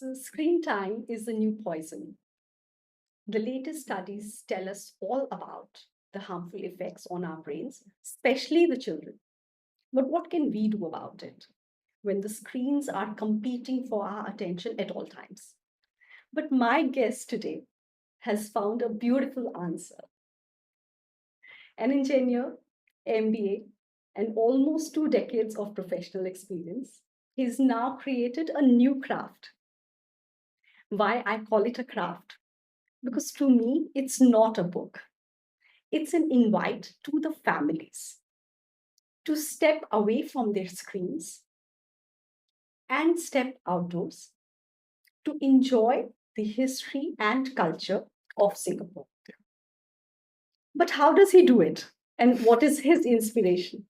So, screen time is the new poison. The latest studies tell us all about the harmful effects on our brains, especially the children. But what can we do about it when the screens are competing for our attention at all times? But my guest today has found a beautiful answer. An engineer, MBA, and almost 2 decades of professional experience, he's now created a new craft. Why I call it a craft? Because to me, it's not a book, it's an invite to the families to step away from their screens and step outdoors to enjoy the history and culture of Singapore. But how does he do it? And what is his inspiration?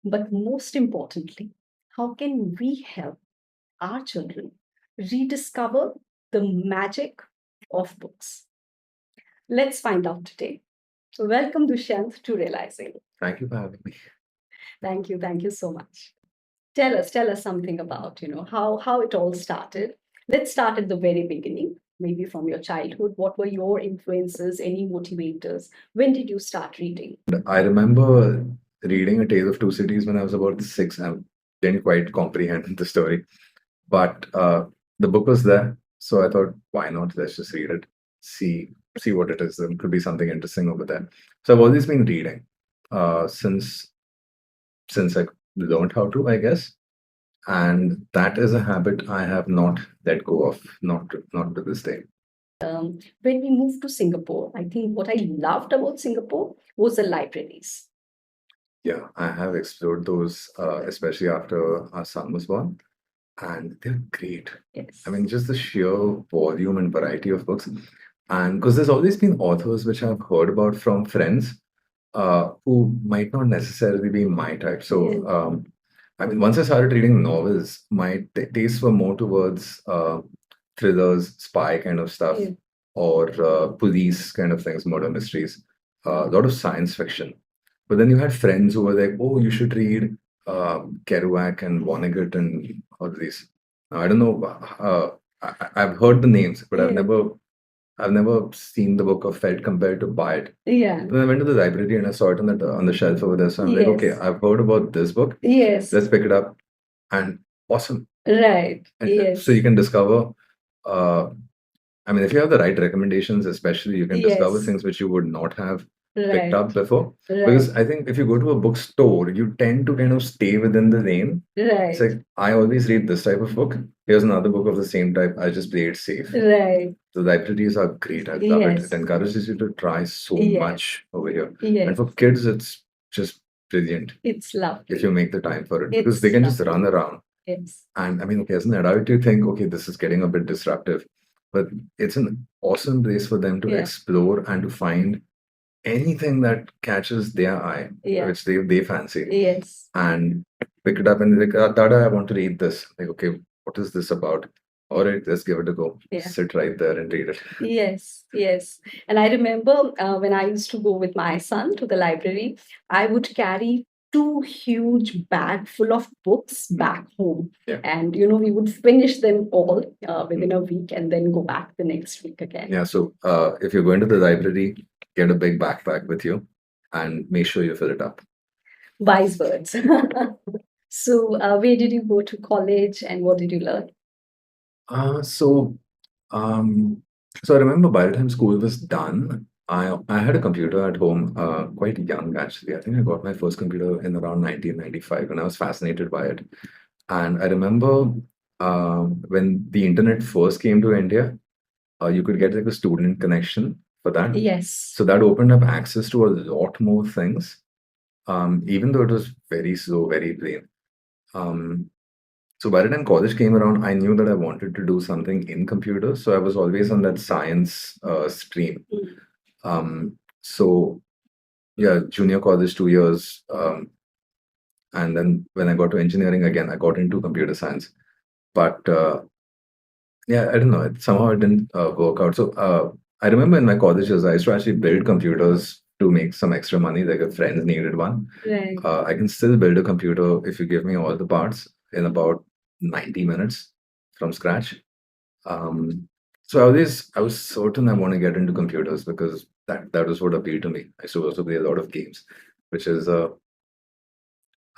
But most importantly, how can we help our children rediscover the magic of books? Let's find out today. Welcome, Dushyant, to Realizing. Thank you for having me. Thank you so much. Tell us something about how it all started. Let's start at the very beginning, maybe from your childhood. What were your influences, any motivators? When did you start reading? I remember reading A Tale of Two Cities when I was about six. I didn't quite comprehend the story, but the book was there, so I thought, why not? Let's just read it, see what it is. There could be something interesting over there. So I've always been reading since I learned how to, I guess, and that is a habit I have not let go of, not to this day. When we moved to Singapore, I think what I loved about Singapore was the libraries. Yeah, I have explored those, especially after our son was born, and they're great. Yes. I mean, just the sheer volume and variety of books. And because there's always been authors which I've heard about from friends who might not necessarily be my type. So, Yeah. I mean, once I started reading novels, my tastes were more towards thrillers, spy kind of stuff, Yeah. or police kind of things, murder mysteries, a lot of science fiction. But then you had friends who were like, "Oh, you should read Kerouac and Vonnegut and all of these." Now, I don't know. I've heard the names, but Yeah. I've never seen the book or felt compelled to buy it. Yeah. Then I went to the library and I saw it on the shelf over there. So I'm like, okay, Yes. I've heard about this book. Yes. Let's pick it up. And awesome. Right. And Yes. so you can discover. I mean, if you have the right recommendations, especially, you can discover Yes. things which you would not have picked Right. up before. Because Right. I think if you go to a bookstore, you tend to kind of stay within the lane. It's Right. like, I always read this type of book. Here's another book of the same type. I just play it safe. Right. The libraries are great. I love it. Yes. It encourages you to try so Yes. much over here. Yes. And for kids, it's just brilliant It's lovely. if you make the time for it. Because It's they can just lovely. run around. Yes. And I mean, okay, as an adult, you think, okay, this is getting a bit disruptive. But it's an awesome place for them to Yeah. explore and to find anything that catches their eye, Yeah. which they fancy, Yes. and pick it up and they're like, Dada, I want to read this. Like, okay, what is this about? All right, let's give it a go. Yeah. Sit right there and read it. Yes, yes. And I remember when I used to go with my son to the library, I would carry two huge bag full of books back home. Yeah. And, we would finish them all within a week and then go back the next week again. Yeah, so if you're going to the library, get a big backpack with you and make sure you fill it up. Wise words. So, where did you go to college and what did you learn? Uh, so, um, so I remember by the time school was done, I had a computer at home, quite young actually. I think I got my first computer in around 1995, and I was fascinated by it. And I remember when the internet first came to India, you could get like a student connection for that. Yes. So that opened up access to a lot more things, even though it was very slow, very plain. Um, so by the time college came around, I knew that I wanted to do something in computers. So I was always on that science stream. Mm. So yeah, junior college 2 years, and then when I got to engineering again, I got into computer science. But yeah, I don't know. Somehow it didn't work out. So I remember in my college years, I used to actually build computers to make some extra money. Like if friends needed one, Right. I can still build a computer if you give me all the parts in about 90 minutes. from scratch. Um, so I was certain I want to get into computers because that was what appealed to me. I used to also play a lot of games, which is okay,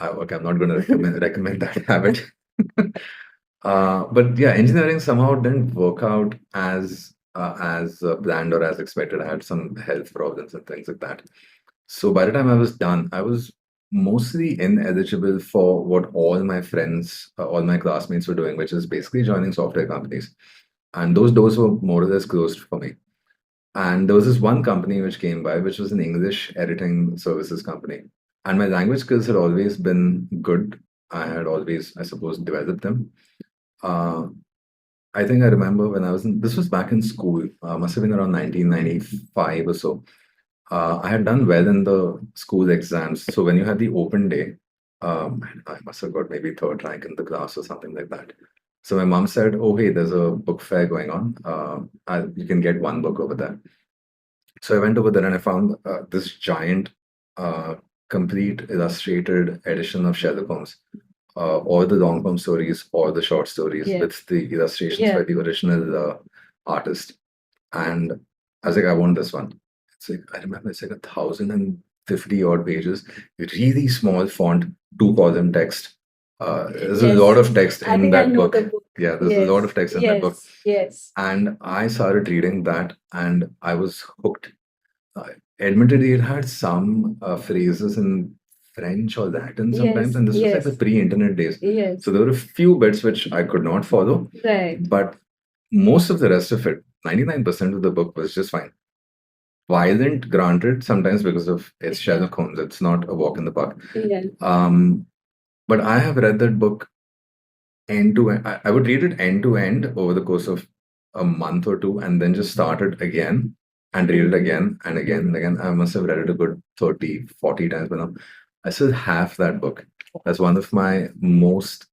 I'm not going to recommend that habit. But yeah, engineering somehow didn't work out as planned or as expected. I had some health problems and things like that. So by the time I was done, I was mostly ineligible for what all my friends, all my classmates were doing, which is basically joining software companies. And those doors were more or less closed for me. And there was this one company which came by, which was an English editing services company. And my language skills had always been good. I had always, I suppose, developed them. Uh, I think I remember when I was this was back in school, must have been around 1995 or so. I had done well in the school exams. So when you had the open day, I must have got maybe third rank in the class or something like that. So my mom said, "Oh, hey, there's a book fair going on. You can get one book over there." So I went over there and I found this giant, uh, complete illustrated edition of Sherlock Holmes, or the long form stories or the short stories Yeah. with the illustrations by Yeah. the original artist. And I was like, I want this one. It's like I remember it's like 1,050 odd pages, really small font, two column text. There's a lot Yes. of text I in think I that know the book. book. Yeah, there's a lot Yes. of text in that book. Yes. And I started reading that and I was hooked. Uh, Admittedly, it had some phrases in French or Latin sometimes, Yes. and this was like the Yes. pre-internet days. Yes. So there were a few bits which I could not follow, Right. but most of the rest of it, 99% of the book was just fine. Violent, granted, sometimes because of it's Sherlock Holmes. It's not a walk in the park. Yeah. But I have read that book end to end. I would read it end to end over the course of a month or two, and then just start it again and read it again and again and again. I must have read it a good 30, 40 times by now. I still have that book. That's one of my most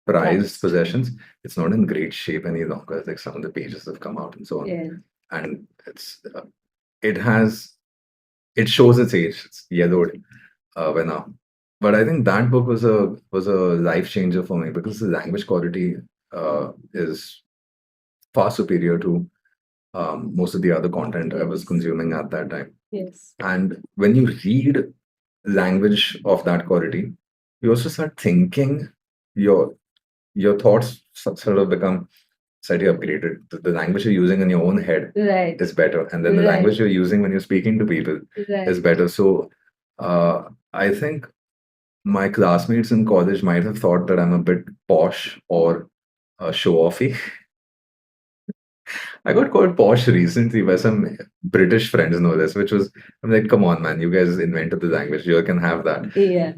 prized possessions. It's not in great shape any longer. Like some of the pages have come out and so on. Yeah. And it has, it shows its age. It's yellowed by now. But I think that book was a life changer for me because the language quality is far superior to most of the other content I was consuming at that time. Yes. And when you read language of that quality, you also start thinking. Your your thoughts sort of become slightly upgraded. The language you're using in your own head Right. is better, and then the language you're using when you're speaking to people is better. So I think my classmates in college might have thought that I'm a bit posh or show-offy. I got called posh recently by some British friends, no less, which was, I'm like, come on, man, you guys invented the language, you can have that. Yeah.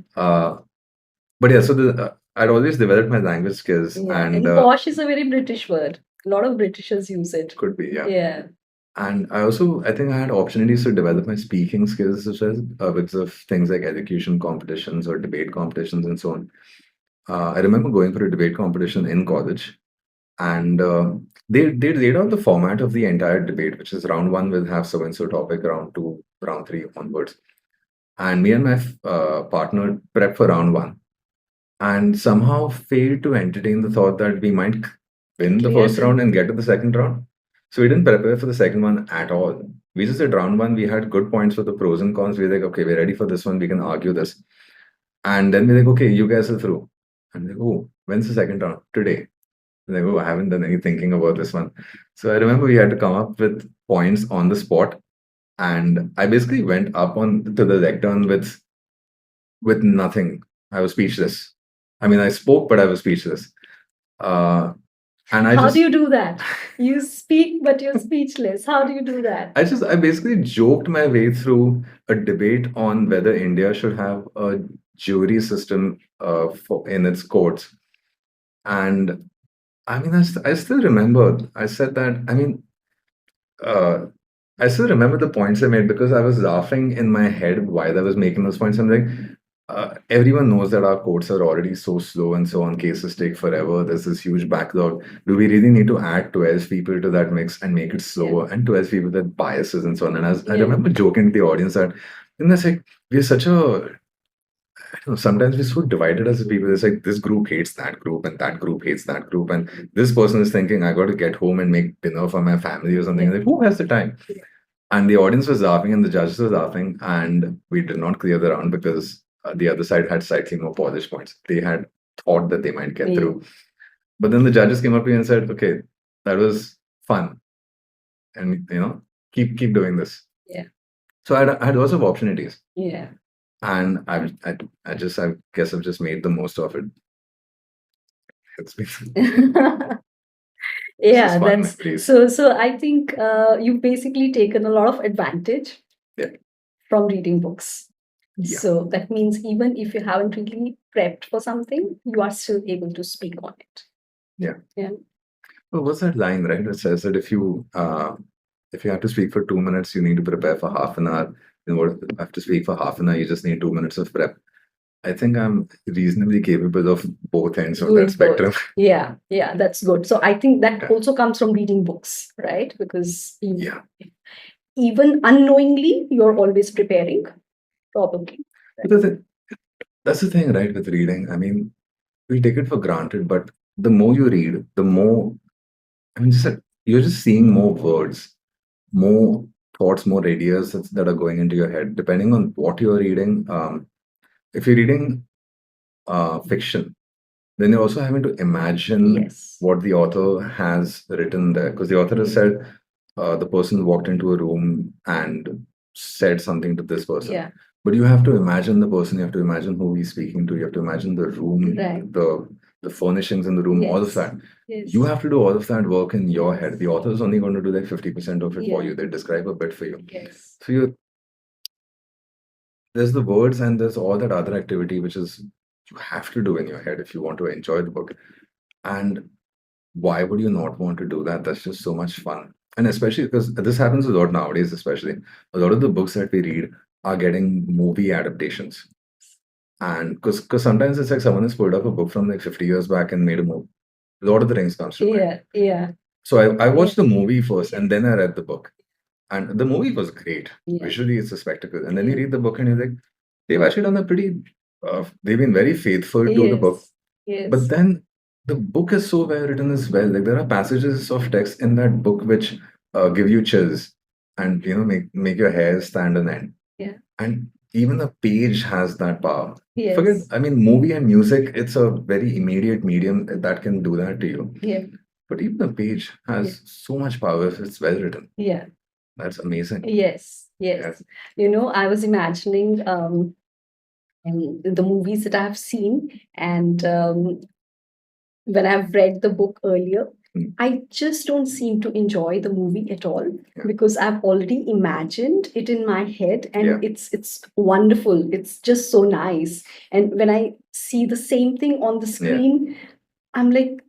But yeah, so I'd always developed my language skills, Yeah. and And posh is a very British word. A lot of Britishers use it. could be, yeah. Yeah. And I think I had opportunities to develop my speaking skills as well, because of things like elocution competitions or debate competitions and so on. I remember going for a debate competition in college, and they laid out the format of the entire debate, which is round one will have so and so topic, round two, round three onwards. And me and my partner prepped for round one, and somehow failed to entertain the thought that we might win the first round and get to the second round. So we didn't prepare for the second one at all. We just did round one. We had good points for the pros and cons. We were like, okay, we're ready for this one. We can argue this. And then we're like, okay, you guys are through. And like, oh, when's the second round? Today. Like, oh, I haven't done any thinking about this one. So I remember we had to come up with points on the spot. And I basically went up on to the lectern with nothing. I was speechless. I mean, I spoke, but I was speechless. And How do you do that? You speak, but you're speechless. How do you do that? I basically joked my way through a debate on whether India should have a jury system in its courts. And I mean, I still remember, I said that, I mean, I still remember the points I made because I was laughing in my head while I was making those points. I'm like, everyone knows that our courts are already so slow and so on. Cases take forever. There's this huge backlog. Do we really need to add 12 people to that mix and make it slower and 12 people with biases and so on? And I remember joking to the audience that, and it's like, we're such a sometimes we're so divided as a people. It's like this group hates that group, and that group hates that group, and this person is thinking, I got to get home and make dinner for my family or something. Yeah. Like, who has the time? And the audience was laughing, and the judges were laughing, and we did not clear the round because the other side had slightly more polished points. They had thought that they might get through, but then the judges came up here and said, "Okay, that was fun, and keep doing this." Yeah. So I had lots of opportunities. Yeah. And I guess I've just made the most of it. It's been Yeah, fun that's memories. so I think you've basically taken a lot of advantage Yeah. from reading books. Yeah. So that means even if you haven't really prepped for something, you are still able to speak on it. Yeah. Yeah. Well, what's that line, right? It says that if you have to speak for 2 minutes, you need to prepare for half an hour. And what if you have to speak for half an hour, you just need 2 minutes of prep. I think I'm reasonably capable of both ends of Doing that spectrum. both. Yeah, yeah, that's good. So I think that Yeah. also comes from reading books, right? Because Yeah. even unknowingly, you're always preparing, probably. Because that's the thing, right, with reading. I mean, we take it for granted, but the more you read, the more, I mean, you're just seeing more words, more thoughts, more ideas that are going into your head, depending on what you're reading. If you're reading fiction, then you're also having to imagine Yes. what the author has written there, because the author has said the person walked into a room and said something to this person. Yeah. But you have to imagine the person, you have to imagine who he's speaking to, you have to imagine the room, Right. the furnishings in the room, all of Yes. that. Yes. You have to do all of that work in your head. The author is only going to do like 50% of it for Yeah. you. They describe a bit for you. Yes. So there's the words and there's all that other activity which is you have to do in your head if you want to enjoy the book. And why would you not want to do that? That's just so much fun. And especially because this happens a lot nowadays, especially a lot of the books that we read are getting movie adaptations. And because sometimes it's like someone has pulled up a book from like 50 years back and made a movie. Lord of the Rings comes to mind. Yeah. Yeah. So I watched the movie first and then I read the book. And the movie was great. Yeah. Visually, it's a spectacle. And then you read the book and you're like, they've actually done a pretty, they've been very faithful to the book. Yes. But then the book is so well written as well. Like there are passages of text in that book which give you chills and make your hair stand on end. Yeah. And even the page has that power. Yes. Forget, I mean, movie and music, it's a very immediate medium that can do that to you. Yeah. But even the page has so much power if it's well written. Yeah. That's amazing. Yes. Yes. I was imagining the movies that I've seen, and when I've read the book earlier, I just don't seem to enjoy the movie at all because I've already imagined it in my head, and it's wonderful. It's just so nice. And when I see the same thing on the screen, I'm like,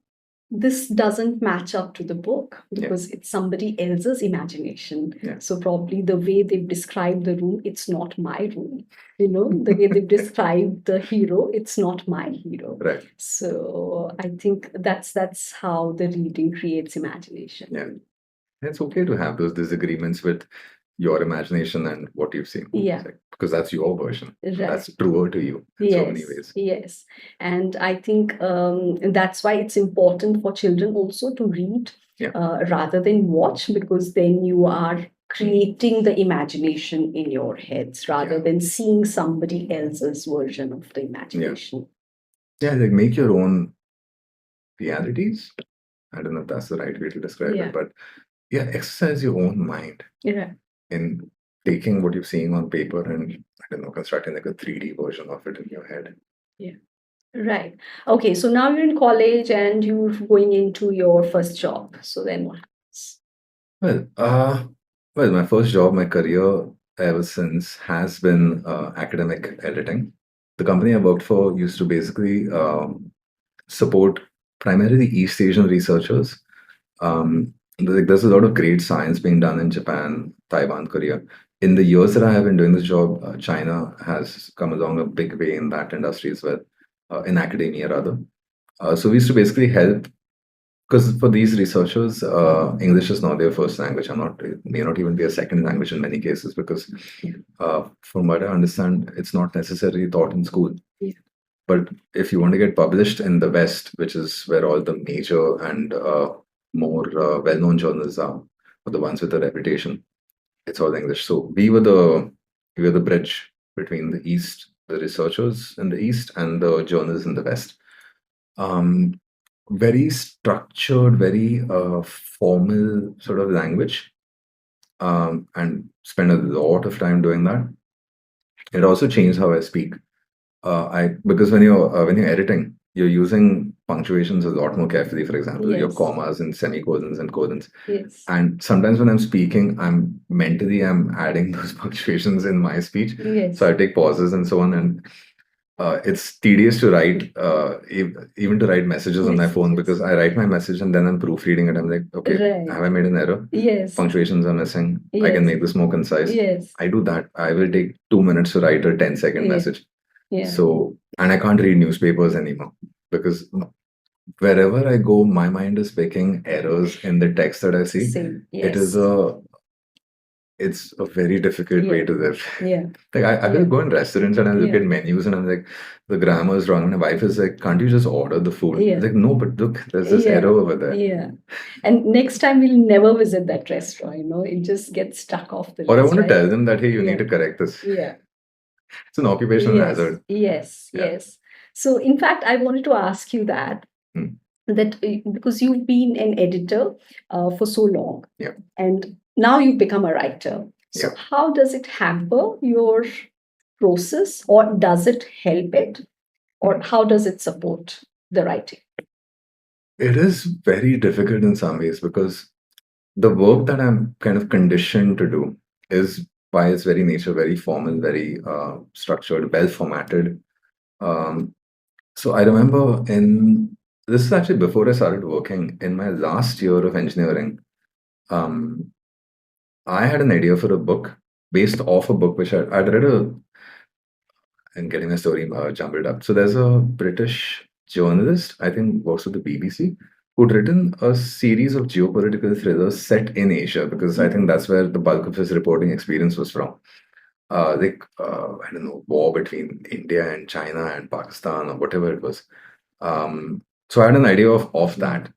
this doesn't match up to the book because it's somebody else's imagination. So probably the way they've described the room, it's not my room. The way they've described the hero, it's not my hero. Right. So I think that's how the reading creates imagination. Yeah. It's okay to have those disagreements with your imagination and what you've seen. Yeah. Because that's your version. Right. That's truer to you in so many ways. Yes. And I think that's why it's important for children also to read rather than watch, because then you are creating the imagination in your heads rather than seeing somebody else's version of the imagination. Yeah, like make your own realities. I don't know if that's the right way to describe it, but exercise your own mind in taking what you're seeing on paper and, I don't know, constructing like a 3D version of it in your head. Yeah. Right. Okay, so now you're in college and you're going into your first job. So then what happens? Well, my first job, my career ever since has been academic editing. The company I worked for used to basically support primarily East Asian researchers. There's a lot of great science being done in Japan, Taiwan, Korea. In the years that I have been doing this job, China has come along a big way in that industry as well, in academia rather. So we used to basically help, because for these researchers, English is not their first language, and may not even be a second language in many cases, because from what I understand, it's not necessarily taught in school. But if you want to get published in the West, which is where all the major and more well-known journals are, or the ones with a reputation, it's all English. So we were the bridge between the East, the researchers in the East, and the journals in the West. Um, Very structured, very formal sort of language, and spend a lot of time doing that. It also changed how I speak. I because when you're editing, you're using punctuations a lot more carefully. For example, your Yes. commas and semicolons and colons. Yes. And sometimes when I'm speaking, I'm adding those punctuations in my speech. Yes. So I take pauses and so on. And it's tedious to write, even to write messages on my phone, because I write my message and then I'm proofreading it. I'm like, okay, Right. have I made an error? Yes. Punctuations are missing. I can Yes. make this more concise. Yes. I do that. I will take 2 minutes to write a 10-second Yeah. message. Yeah. So, and I can't read newspapers anymore because wherever I go, my mind is picking errors in the text that I see. Same. It is Yes. it's a very difficult way Yeah. to live. Yeah. Like I will Yeah. go in restaurants and I look Yeah. at menus and I'm like, the grammar is wrong. And my wife is like, can't you just order the food? Yeah. Like, no, but look, there's this Yeah. error over there. Yeah. And next time we'll never visit that restaurant, it just gets stuck off the Or I list, want to right? tell them that, hey, you Yeah. need to correct this. Yeah. It's an occupational Yes. hazard. Yes. Yeah. Yes. So in fact, I wanted to ask you that Hmm. because you've been an editor for so long, Yeah. and now you've become a writer. So Yeah. how does it hamper your process, or does it help it, or how does it support the writing? It is very difficult in some ways because the work that I'm kind of conditioned to do is by its very nature very formal, very structured, well formatted. Um, so I remember this is actually before I started working in my last year of engineering. Um, I had an idea for a book based off a book which I'd read and getting my story jumbled up. So there's a British journalist, I think works with the BBC, who'd written a series of geopolitical thrillers set in Asia, because I think that's where the bulk of his reporting experience was from. I don't know, war between India and China and Pakistan or whatever it was. So I had an idea of that,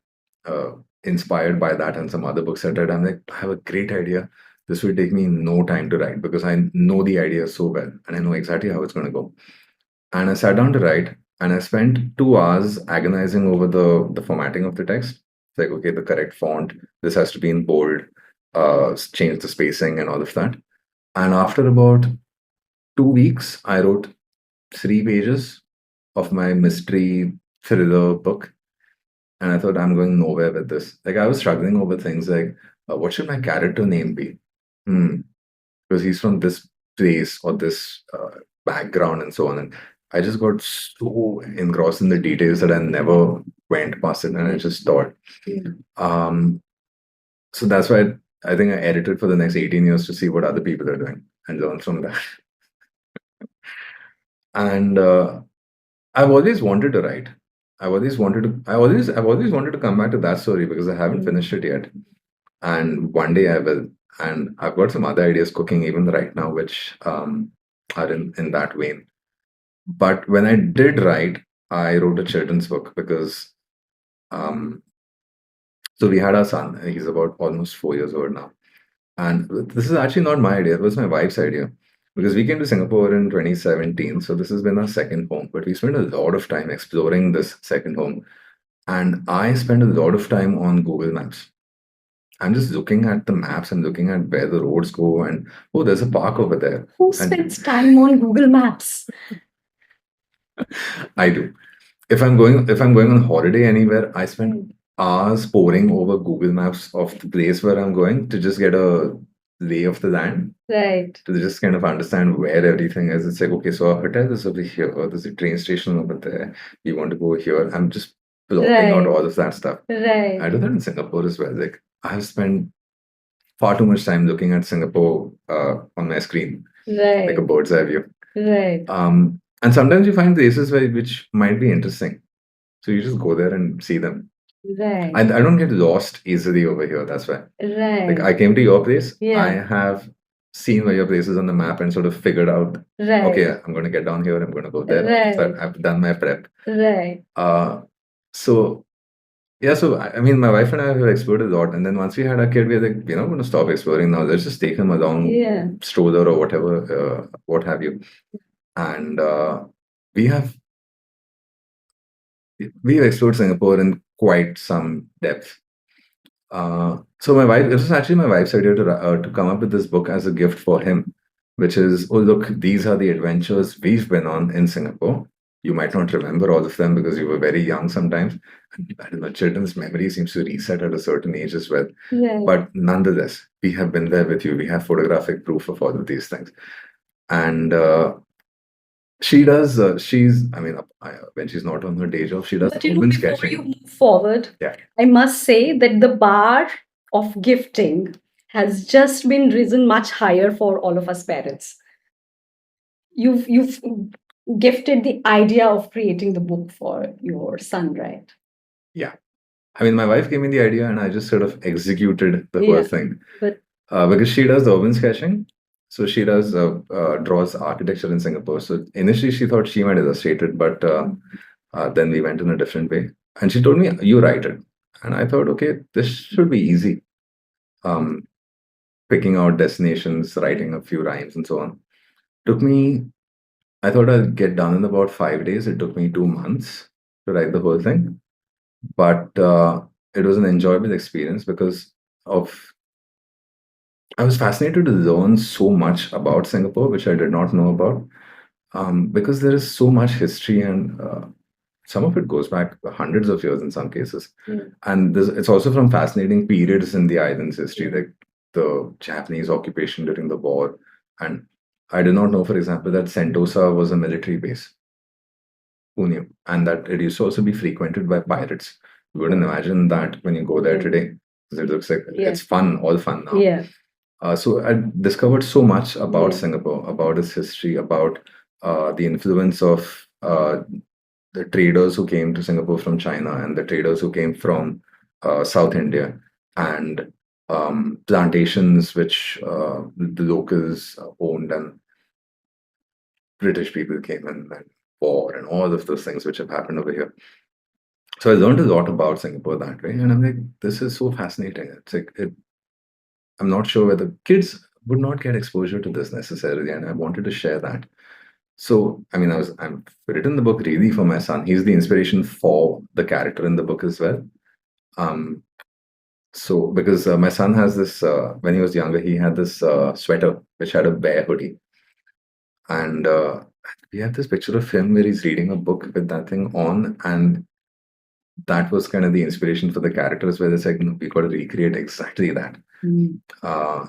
uh, inspired by that and some other books I read. I'm like, I have a great idea. This will take me no time to write because I know the idea so well and I know exactly how it's going to go. And I sat down to write, and I spent 2 hours agonizing over the formatting of the text. It's like, okay, the correct font, this has to be in bold, change the spacing and all of that. And after about 2 weeks, I wrote 3 pages of my mystery thriller book. And I thought, I'm going nowhere with this. Like, I was struggling over things like, what should my character name be? Because he's from this place or this background and so on. And I just got so engrossed in the details that I never went past it. And I just thought, um, so that's why I think I edited for the next 18 years to see what other people are doing and learn from that. And I've always wanted to write. I've always wanted to come back to that story because I haven't finished it yet. And one day I will. And I've got some other ideas cooking even right now, which are in that vein. But when I did write, I wrote a children's book because so we had our son. He's about almost 4 years old now. And this is actually not my idea, it was my wife's idea. Because we came to Singapore in 2017. So this has been our second home. But we spent a lot of time exploring this second home. And I spent a lot of time on Google Maps. I'm just looking at the maps and looking at where the roads go, and oh, there's a park over there. Who And spends time on Google Maps? I do. If I'm going on holiday anywhere, I spend hours poring over Google Maps of the place where I'm going to just get a lay of the land. Right. To just kind of understand where everything is. It's like, okay, so our hotel is over here, or there's a train station over there. You want to go here. I'm just plotting out Right. all of that stuff. Right. I do that in Singapore as well. Like, I've spent far too much time looking at Singapore on my screen, like a Right. bird's eye view. Right. And sometimes you find places which might be interesting. So you just go there and see them. Right. I don't get lost easily over here. That's why. Like, I Right. came to your place. I Yeah. have seen where your place is on the map and sort of figured out, okay, Right. I'm going to get down here, I'm going to go there. So Right. I've done my prep. Right. So yeah, so I mean, my wife and I have explored a lot, and then once we had our kid, we were like, we're not going to stop exploring now. Let's just take him along, Yeah. stroller or whatever, what have you. And we have we've explored Singapore in quite some depth. So my wife, it was actually my wife's idea to come up with this book as a gift for him, which is, oh look, these are the adventures we've been on in Singapore. You might not remember all of them because you were very young sometimes. I don't know, children's memory seems to reset at a certain age as well. Right. But nonetheless, we have been there with you. We have photographic proof of all of these things. And she does, I mean, when she's not on her day job, she does But you know, urban before sketching. you move forward, Yeah. I must say that the bar of gifting has just been risen much higher for all of us parents. You've gifted the idea of creating the book for your son, right? Yeah. I mean, my wife gave me the idea and I just sort of executed the whole Yeah. thing. But Because she does urban sketching. So she does draws architecture in Singapore. So initially she thought she might illustrate it, but then we went in a different way. And she told me, you write it. And I thought, okay, this should be easy. Picking out destinations, writing a few rhymes and so on. Took me, I thought I'd get done in about 5 days. It took me 2 months to write the whole thing. But it was an enjoyable experience because of I was fascinated to learn so much about Singapore, which I did not know about, because there is so much history and some of it goes back hundreds of years in some cases. And it's also from fascinating periods in the island's history, like the Japanese occupation during the war. And I did not know, for example, that Sentosa was a military base. Who knew? And that it used to also be frequented by pirates. You wouldn't imagine that when you go there today. 'Cause it looks like it's fun, all fun now. yeah, So I discovered so much about Yeah. Singapore, about its history, about the influence of the traders who came to Singapore from China and the traders who came from South India, and plantations which the locals owned, and British people came in, and war, and all of those things which have happened over here. So I learned a lot about Singapore that way, and I'm like, this is so fascinating. It's like I'm not sure whether kids would not get exposure to this necessarily, and I wanted to share that. So, I mean, I'm written the book really for my son. He's the inspiration for the character in the book as well. So because my son has this, when he was younger, he had this sweater which had a bear hoodie, and we have this picture of him where he's reading a book with that thing on, and that was kind of the inspiration for the character as well. It's like, no, we got to recreate exactly that. Uh,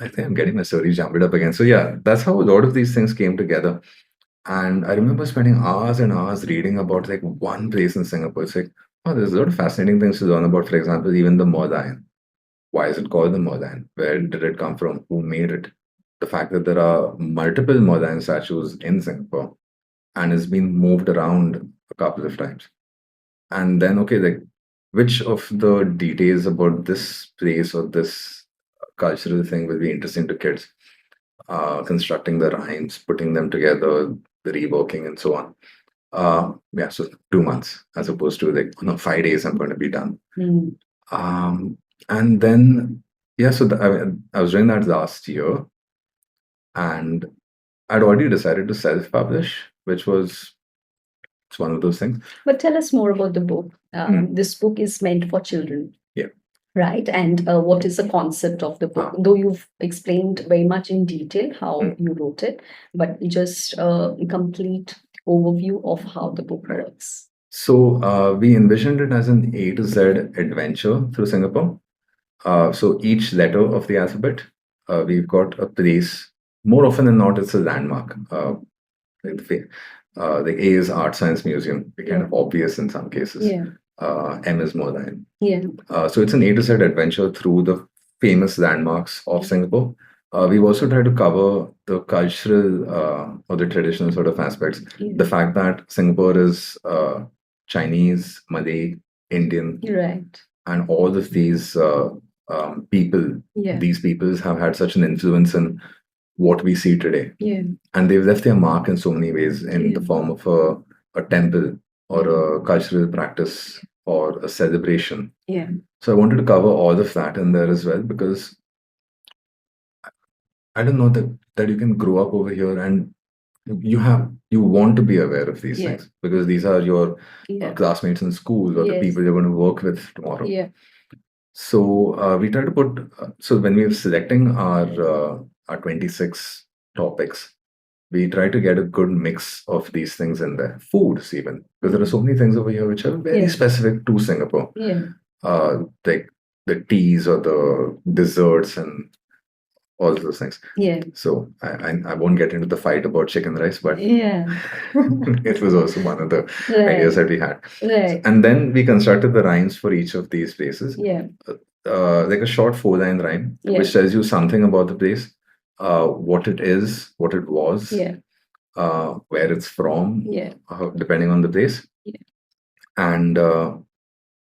I think I'm getting my story jumbled up again. So yeah, that's how a lot of these things came together. And I remember spending hours and hours reading about like one place in Singapore. It's like, oh, there's a lot of fascinating things to learn about. For example, even the Merlion. Why is it called the Merlion? Where did it come from? Who made it? The fact that there are multiple Merlion statues in Singapore and it's been moved around a couple of times. And then, okay, like which of the details about this place or this cultural thing will be interesting to kids? Constructing the rhymes, putting them together, the reworking, and so on. Yeah, so 2 months as opposed to like, no, 5 days, I'm going to be done. And then, yeah, so I was doing that last year, and I'd already decided to self-publish, which was it's one of those things. But tell us more about the book. This book is meant for children. Yeah. Right. And what is the concept of the book? Though you've explained very much in detail how you wrote it, but just a complete overview of how the book works. So we envisioned it as an A to Z adventure through Singapore. So each letter of the alphabet, we've got a place. More often than not, it's a landmark. The A is Art Science Museum, kind of obvious in some cases. Yeah. M is Merlion. Yeah. So it's an A to Z adventure through the famous landmarks of Singapore. We've also tried to cover the cultural or the traditional sort of aspects. Yeah. The fact that Singapore is Chinese, Malay, Indian, right, and all of these people. Yeah. These peoples have had such an influence in what we see today. Yeah. And they've left their mark in so many ways in the Yeah. form of a temple or a cultural practice or a celebration. Yeah. So I wanted to cover all of that in there as well because I don't know that you can grow up over here and you want to be aware of these Yeah. things because these are your Yeah. classmates in school or the Yes. people you're going to work with tomorrow. Yeah. So we try to put so when we're selecting our 26 topics, we try to get a good mix of these things in there. Foods even because there are so many things over here which are very Yeah. specific to Singapore. Yeah. Like the teas or the desserts and all those things. Yeah. So I won't get into the fight about chicken rice, but Yeah. it was also one of the ideas Right. that we had. Right. And then we constructed the rhymes for each of these places. Yeah. Like a short 4-line rhyme, Yeah. which tells you something about the place, what it is, what it was, Yeah. where it's from, Yeah. depending on the place, Yeah. and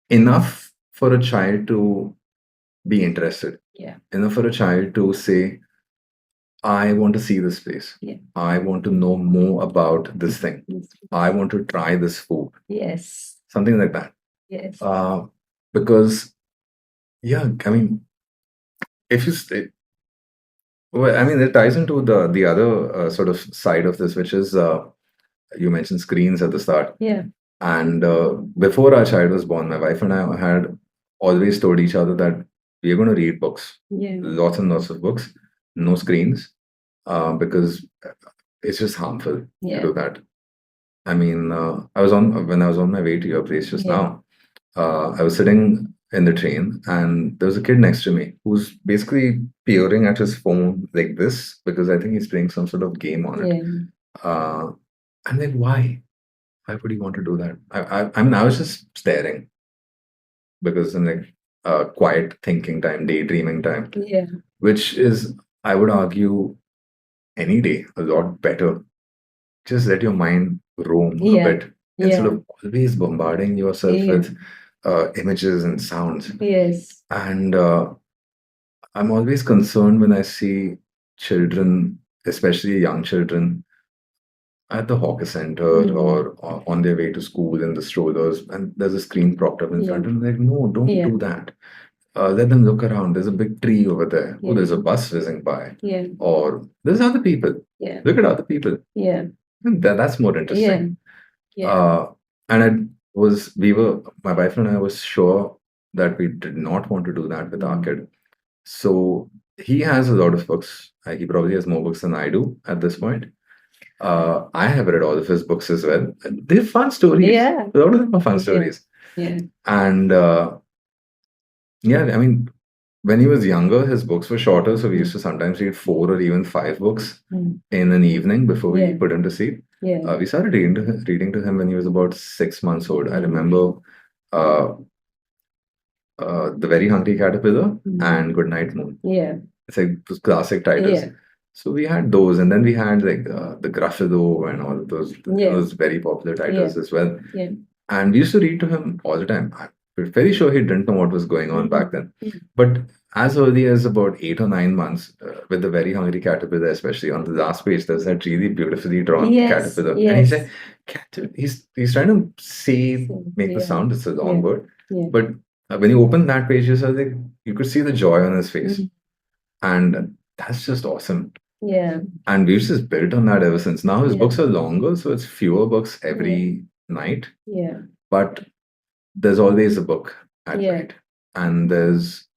enough for a child to be interested. Yeah. Enough for a child to say, I want to see this place. Yeah. I want to know more about this thing. Yes. I want to try this food. Yes. Something like that. Yes. Because, yeah, I mean, if you stay, well, I mean, it ties into the other sort of side of this, which is you mentioned screens at the start. Yeah. And before our child was born, my wife and I had always told each other that we are going to read books, Yeah. lots and lots of books, no screens, because it's just harmful to Yeah. do that. I mean, when I was on my way to your place just Yeah. now, I was sitting in the train and there was a kid next to me who's basically peering at his phone like this because I think he's playing some sort of game on it. Yeah. I'm like, why? Why would he want to do that? I mean, I was just staring because I'm like quiet thinking time, daydreaming time, Yeah. which is, I would argue, any day a lot better. Just let your mind roam a Yeah. bit instead Yeah. of always bombarding yourself Yeah. with images and sounds. Yes. And I'm always concerned when I see children, especially young children, at the hawker center or on their way to school in the strollers, and there's a screen propped up in Yeah. front of them. Like, no, don't Yeah. do that. Let them look around. There's a big tree over there. Oh, Yeah. there's a bus whizzing by. Yeah. Or there's other people. Yeah. Look at other people. Yeah. And that's more Yeah. interesting. Yeah. And my wife and I was sure that we did not want to do that with our kid. So he has a lot of books. He probably has more books than I do at this point. I have read all of his books as well. They're fun stories. Yeah. A lot of them are fun Yeah. stories. Yeah. And yeah, I mean, when he was younger, his books were shorter. So we used to sometimes read 4 or even 5 books in an evening before we Yeah. put him to sleep. Yeah. We started reading to him when he was about 6 months old. I remember uh, The Very Hungry Caterpillar and Good Night Moon. Yeah. It's like those classic titles. Yeah. So we had those, and then we had like the Gruffalo and all of Yeah. those very popular titles Yeah. as well. Yeah. And we used to read to him all the time. I'm very sure he didn't know what was going on back then. But as early as about 8 or 9 months, with the Very Hungry Caterpillar, especially on the last page, there's that really beautifully drawn Yes. caterpillar, and Yes. he's like, he's trying to say, make the Yeah. sound. It's a long Yeah. word, Yeah. but when you open that page, you could see the joy on his face, and that's just awesome. Yeah. And we've just built on that ever since. Now his Yeah. books are longer, so it's fewer books every night, Yeah. but there's always a book at Yeah. night, and there's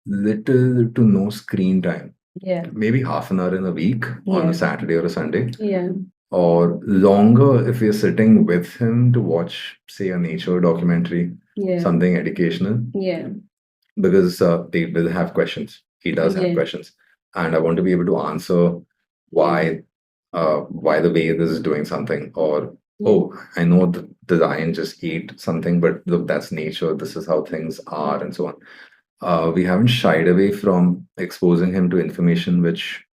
little to no screen time. Yeah. Maybe half an hour in a week on Yeah. a Saturday or a Sunday, Yeah. or longer if we're sitting with him to watch, say, a nature documentary, Yeah. something educational, Yeah. because they will have questions. He does have Yeah. questions, and I want to be able to answer why the whale is doing something, or oh, I know the lion just ate something, but look, that's nature. This is how things are, and so on. We haven't shied away from exposing him to information which,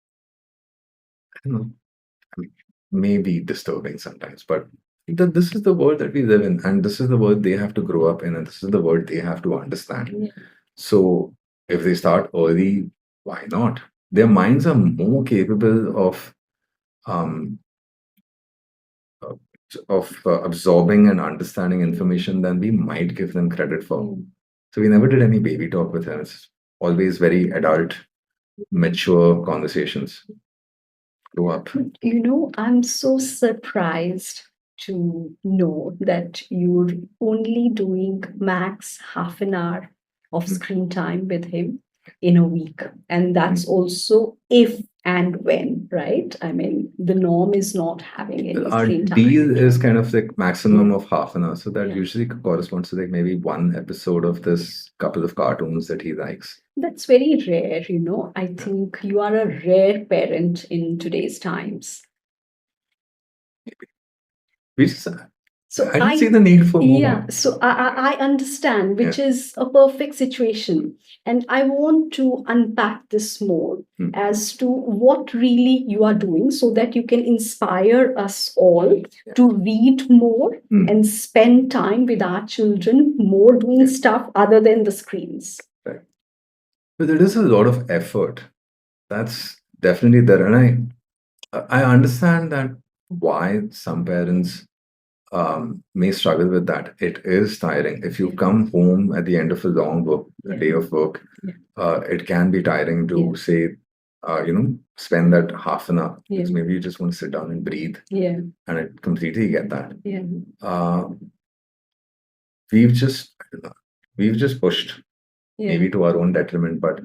I don't know, I mean, may be disturbing sometimes, but this is the world that we live in, and this is the world they have to grow up in, and this is the world they have to understand. Yeah. So If they start early, why not? Their minds are more capable um, uh, absorbing and understanding information than we might give them credit for. So we never did any baby talk with them. It's always very adult, mature conversations. Grow up. You know, I'm so surprised to know that you're only doing max half an hour of Mm. screen time with him in a week. And that's also if and when, right? I mean, the norm is not having any Our screen deal time. is kind of like maximum of half an hour. So that Yeah. usually corresponds to like maybe one episode of this couple of cartoons that he likes. That's very rare, you know. I think you are a rare parent in today's times. We just, So I don't see the need for more. yeah, so I understand, which is a perfect situation. And I want to unpack this more as to what really you are doing so that you can inspire us all to read more and spend time with our children, more doing stuff other than the screens. Right. But there is a lot of effort. That's definitely there. And I understand that why some parents may struggle with that. It is tiring. If you come home at the end of a long work, a day of work, it can be tiring to say, spend that half an hour because maybe you just want to sit down and breathe. Yeah. And I completely get that. Yeah. We've just, we've just pushed maybe to our own detriment, but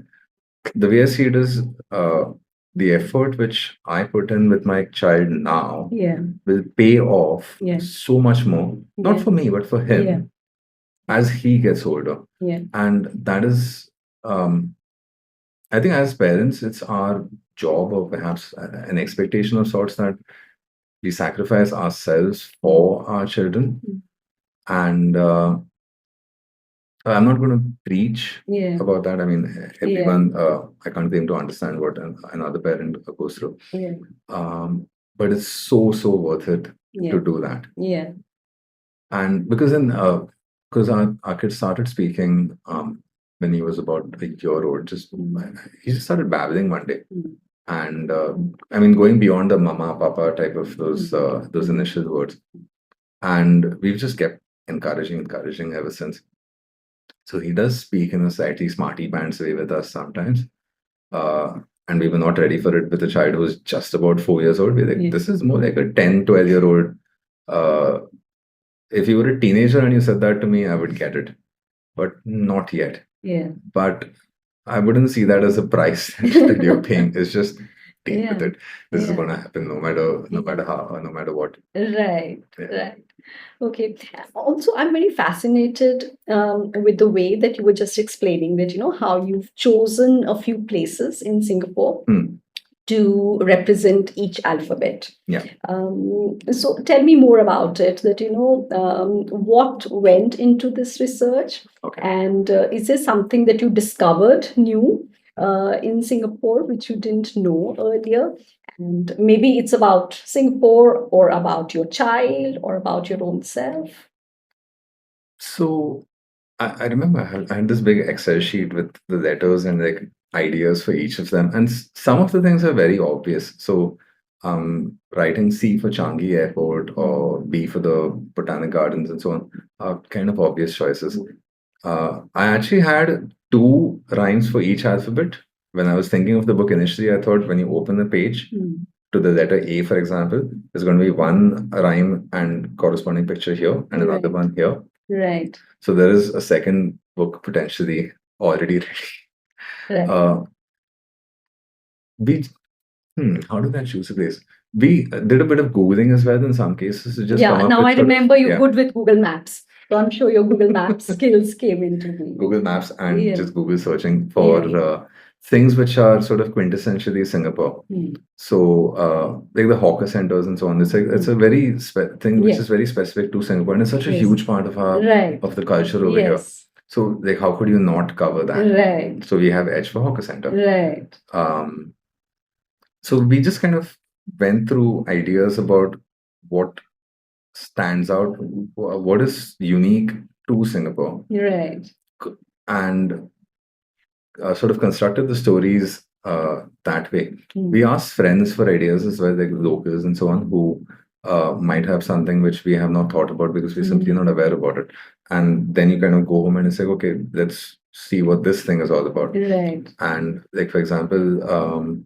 the way I see it is the effort which I put in with my child now will pay off so much more, not for me, but for him as he gets older. And that is, I think, as parents, it's our job or perhaps an expectation of sorts that we sacrifice ourselves for our children. And I'm not going to preach about that. I mean, everyone, I can't claim to understand what another parent goes through. But it's so worth it to do that. Yeah. And because our kid started speaking when he was about a year old, he just started babbling one day. And I mean, going beyond the mama, papa type of those initial words. And we've just kept encouraging ever since. So he does speak in a slightly smarty pants way with us sometimes. And we were not ready for it with a child who's just about 4 years old. We're like, this is more like a 10, 12-year-old. If you were a teenager and you said that to me, I would get it. But not yet. Yeah. But I wouldn't see that as a price that you're paying. It's just deal with it. This is gonna happen no matter how or no matter what. Right. Right. Okay. Also, I'm very fascinated with the way that you were just explaining that, you know, how you've chosen a few places in Singapore to represent each alphabet. Yeah. So tell me more about it, that, you know, what went into this research. Okay. And is there something that you discovered new in Singapore, which you didn't know earlier? And maybe it's about Singapore or about your child or about your own self. So I remember I had this big Excel sheet with the letters and like ideas for each of them. And some of the things are very obvious. So writing C for Changi Airport or B for the Botanic Gardens and so on are kind of obvious choices. I actually had two rhymes for each alphabet. When I was thinking of the book initially, I thought when you open the page to the letter A, for example, there's going to be one rhyme and corresponding picture here and another one here. Right. So there is a second book potentially already ready. Right. We, how did I choose a place? We did a bit of Googling as well in some cases to just come up now with I remember you're good with Google Maps. So I'm sure your Google Maps skills came into me. Google Maps and just Google searching for things which are sort of quintessentially Singapore. So like the hawker centers and so on. It's a very thing which is very specific to Singapore, and it's such a huge part of our of the culture over here. So like, how could you not cover that? Right. So we have Edge for hawker center. Right. So we just kind of went through ideas about what stands out, what is unique to Singapore. Right. And sort of constructed the stories that way. We asked friends for ideas as well, like locals and so on, who might have something which we have not thought about because we're simply not aware about it. And then you kind of go home and it's like, okay, let's see what this thing is all about. Right. And like, for example,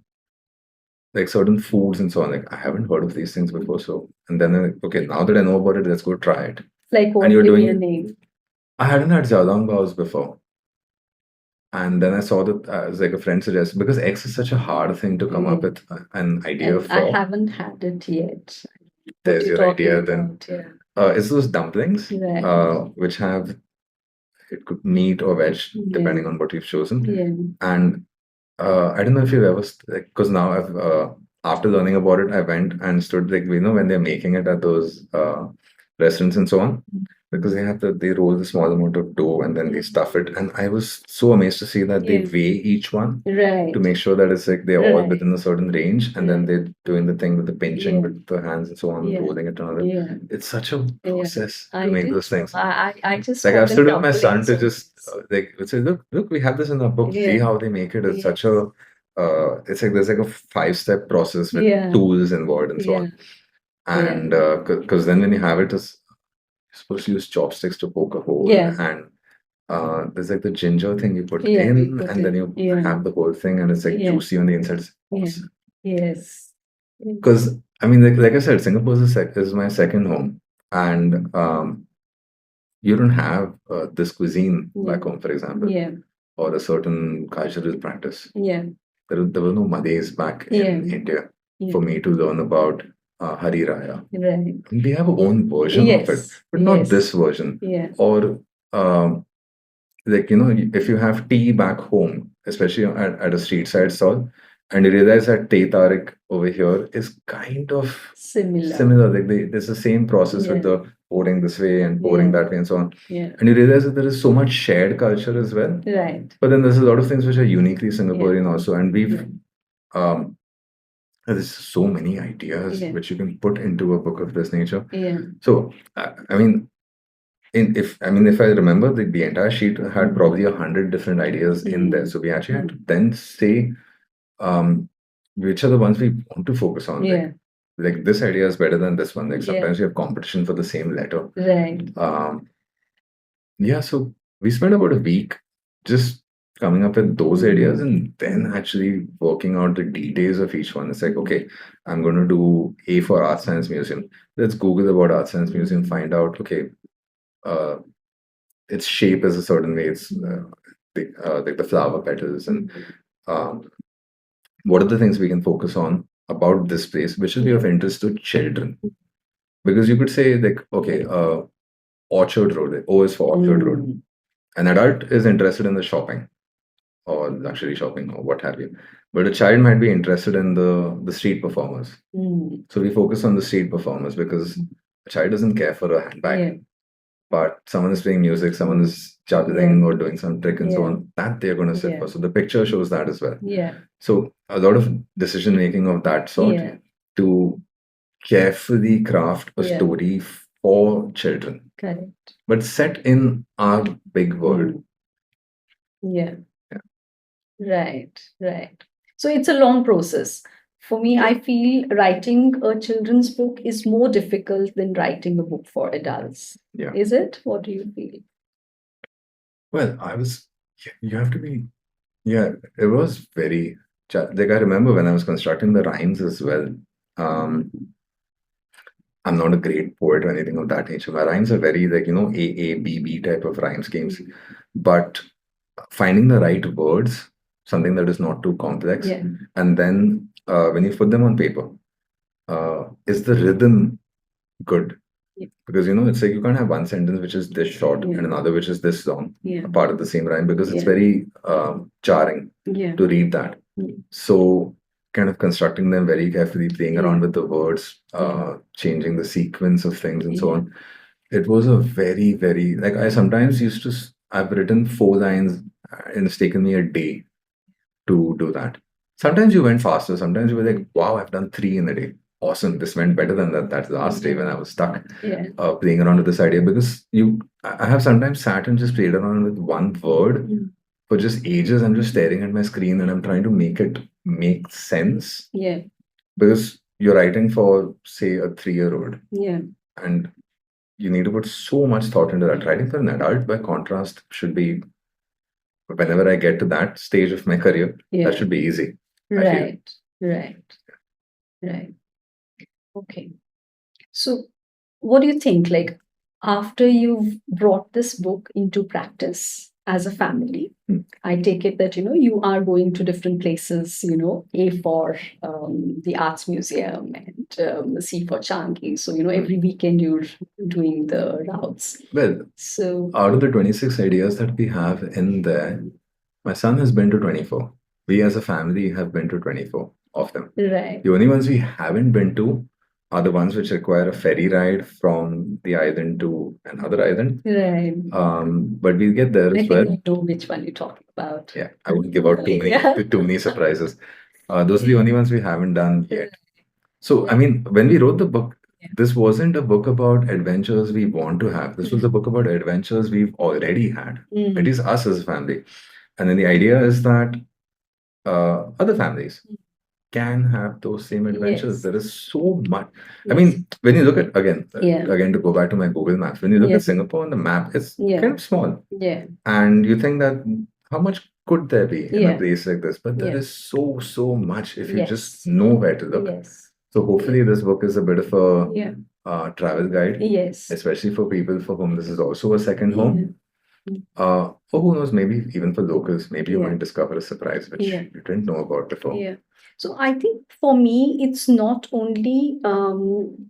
like certain foods and so on, like I haven't heard of these things before. So, and then like, okay, now that I know about it, let's go try it. Like what? And you're Give me doing a it. name. I hadn't had xiaolong baos before. And then I saw that as like a friend suggested, because X is such a hard thing to come up with an idea And I for. haven't had it yet. What There's you're your talking idea then. about, yeah. It's those dumplings, Right. which have it could meat or veg, depending Yeah. on what you've chosen. Yeah. And I don't know if you've ever, like, because now I've, after learning about it, I went and stood, like, you know, when they're making it at those restaurants and so on, because they roll the small amount of dough and then they stuff it. And I was so amazed to see that they Yeah. weigh each one Right. to make sure that it's like they're all Right. within a certain range, and then Right. they're doing the thing with the pinching Yeah. with the hands and so on, Yeah. rolling it around. Yeah. It's such a Yeah. process to I make did. those things. I just Like call I've them stood with my son dumplings to also. just like say, look, we have this in our book. See Yeah. how they make it. It's such Yes. a it's like there's like a 5-step process with Yeah. tools involved and so Yeah. on. Yeah. And because then when you have it, you're supposed to use chopsticks to poke a hole. Yeah. And there's like the ginger thing you put Yeah. in, Put and then in. you Yeah. have the whole thing, and it's like Yeah. juicy on the inside. It's Yeah. awesome. Yes. Because I mean, like I said, Singapore is my second home, and you don't have this cuisine back home, for example, Yeah. or a certain cultural practice. Yeah. There were no Madays back Yeah. in India Yeah. for me to learn about Hari Raya. Right. We have our own version of it, Yes. but not Yes. this version. Yeah. Or like, you know, if you have tea back home, especially at a street side stall, and you realize that Teh Tarik over here is kind of Similar. Like there's the same process with Yeah. the pouring this way and pouring Yeah. that way and so on. Yeah. And you realize that there is so much shared culture as well. Right. But then there's a lot of things which are uniquely Singaporean also. And we've um there's so many ideas Yeah. which you can put into a book of this nature. Yeah. So I mean, if I remember, the entire sheet had probably 100 different ideas in there. So we actually had to then say which are the ones we want to focus on. Yeah. Like this idea is better than this one. Like Yeah. sometimes you have competition for the same letter. Right. Yeah, so we spent about a week just coming up with those ideas and then actually working out the details of each one. It's like, okay, I'm going to do A for Art Science Museum. Let's Google about Art Science Museum, find out, okay, its shape is a certain way. It's like the flower petals, and what are the things we can focus on about this place, which will be of interest to children. Because you could say, like, okay, Orchard Road, O is for Orchard Road. An adult is interested in the shopping or luxury shopping or what have you. But a child might be interested in the street performers. So we focus on the street performers because a child doesn't care for a handbag. Yeah. But someone is playing music, someone is juggling or doing some trick and so on. That they're going to sit for. So the picture shows that as well. Yeah. So a lot of decision making of that sort to carefully craft a story for children. Correct. But set in our big world. Yeah. Right. Right. So it's a long process. For me, I feel writing a children's book is more difficult than writing a book for adults. Yeah. Is it? What do you feel? Well, you have to be, it was very, like I remember when I was constructing the rhymes as well. I'm not a great poet or anything of that nature. My rhymes are very like, A, B, B type of rhyme schemes. But finding the right words, something that is not too complex, and then when you put them on paper, is the rhythm good? Because it's like you can't have one sentence which is this short and another which is this long, a part of the same rhyme, because it's very jarring to read that. So kind of constructing them very carefully, playing around with the words, changing the sequence of things and so on. It was a very, very, like I sometimes I've written 4 lines and it's taken me a day to do that. Sometimes you went faster. Sometimes you were like, wow, I've done 3 in a day. Awesome. This went better than that last day when I was stuck playing around with this idea, because I have sometimes sat and just played around with one word for just ages, I'm just staring at my screen and I'm trying to make it make sense. Yeah. Because you're writing for, say, a 3-year-old. Yeah. And you need to put so much thought into that. Writing for an adult, by contrast, should be, whenever I get to that stage of my career, Yeah. that should be easy. Right. Right. Right. Okay. So, what do you think? Like, after you've brought this book into practice as a family, I take it that you are going to different places. A for the arts museum and C for Changi. So every weekend you're doing the routes. Well, So out of the 26 ideas that we have in there, my son has been to 24. We as a family have been to 24 of them. right, The only ones we haven't been to are the ones which require a ferry ride from the island to another island. right. But we'll get there I as think well. I know which one you're talking about. Yeah, I won't give out too many Yeah. too many surprises. Those are the only ones we haven't done yet. So, I mean, when we wrote the book, this wasn't a book about adventures we want to have. This was a book about adventures we've already had. It is us as a family. And then the idea is that other families can have those same adventures. Yes. There is so much. I mean, when you look at, again, again, to go back to my Google Maps, when you look at Singapore on the map, it's kind of small. Yeah. And you think that how much could there be in a Yeah. place like this? But there is so much if you just Yes. know where to look. Yes. So hopefully this book is a bit of a Yeah. travel guide, Yes. especially for people for whom this is also a second home. Or who knows, maybe even for locals, maybe you might discover a surprise which you didn't know about before. Yeah. So I think for me, it's not only